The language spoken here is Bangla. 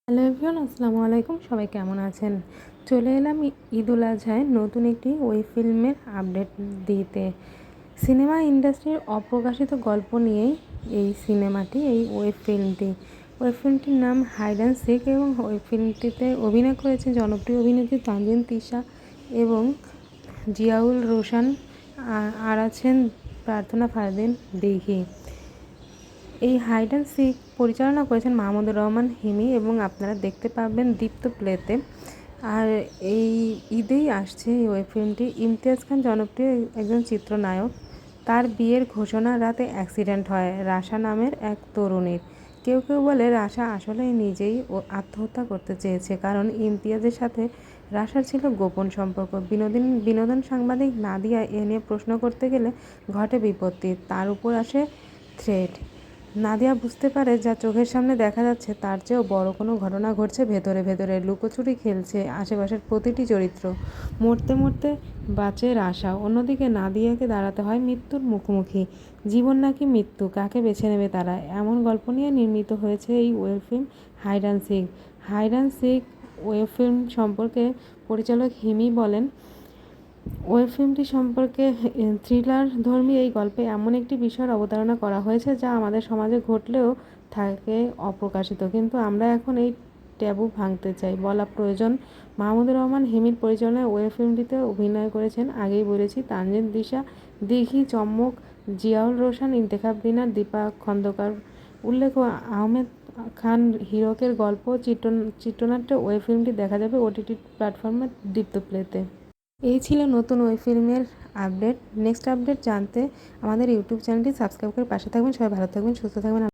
হ্যালো এভরিওয়ান, আসসালামু আলাইকুম। সবাই কেমন আছেন? চলে এলাম ঈদুল আজহায় নতুন একটি ওয়েব ফিল্মের আপডেট দিতে। সিনেমা ইন্ডাস্ট্রির অপ্রকাশিত গল্প নিয়েই এই ওয়েব ফিল্মটির নাম হাইড অ্যান্ড সিক এবং ওয়েব ফিল্মটিতে অভিনয় করেছে জনপ্রিয় অভিনেত্রী তানজিন তিশা এবং জিয়াউল রোশান, আর আছেন প্রার্থনা ফারদিন দিঘি। এই হাইড অ্যান্ড সিক পরিচালনা করেছেন মাহমুদুর রহমান হিমি এবং আপনারা দেখতে পাবেন দীপ্ত প্লেতে। আর এই ঈদেই আসছে এই ওয়েব ফিল্মটি। ইমতিয়াজ খান জনপ্রিয় একজন চিত্রনায়ক। তার বিয়ের ঘোষণা রাতে অ্যাক্সিডেন্ট হয় রাশা নামের এক তরুণীর। কেউ কেউ বলে রাশা আসলেই নিজেই আত্মহত্যা করতে চেয়েছে, কারণ ইমতিয়াজের সাথে রাশার ছিল গোপন সম্পর্ক। বিনোদন সাংবাদিক নাদিয়া এ নিয়ে প্রশ্ন করতে গেলে ঘটে বিপত্তি, তার উপর আসে থ্রেট। নাদিয়া বুঝতে পারে যা চোখের সামনে দেখা যাচ্ছে তার চেয়েও বড় কোনো ঘটনা ঘটছে ভেতরে ভেতরে। লুকোচুরি খেলছে আশেপাশের প্রতিটি চরিত্র। মরতে মরতে বাঁচে রাশা। অন্যদিকে নাদিয়াকে দাঁড়াতে হয় মৃত্যুর মুখোমুখি। জীবন নাকি মৃত্যু, কাকে বেছে নেবে তারা? এমন গল্প নিয়ে নির্মিত হয়েছে এই web film hide and seek. Hide and seek web film সম্পর্কে পরিচালক হিমি বলেন, ওয়েব ফিল্মটি সম্পর্কে থ্রিলারধর্মী এই গল্পে এমন একটি বিষয়ের অবতারণা করা হয়েছে যা আমাদের সমাজে ঘটলেও থাকে অপ্রকাশিত, কিন্তু আমরা এখন এই ট্যাবু ভাঙতে চাই, বলা প্রয়োজন। মাহমুদুর রহমান হিমির পরিচালনায় ওয়েব ফিল্মটিতে অভিনয় করেছেন, আগেই বলেছি, তানজিন তিশা, দিঘি, চম্মক, জিয়াউল রোশান, ইন্তেখাব দিনার, দীপা খন্দকার। উল্লেখ্য, আহমেদ খান হীরকের গল্প চিত্রনাট্য ওয়েব ফিল্মটি দেখা যাবে ওটিটি প্ল্যাটফর্মে দীপ্ত প্লেতে। এই ছিল নতুন ওয়েব ফিল্মের আপডেট। নেক্সট আপডেট জানতে আমাদের ইউটিউব চ্যানেলটি সাবস্ক্রাইব করে পাশে থাকবেন। সবাই ভালো থাকবেন, সুস্থ থাকবেন।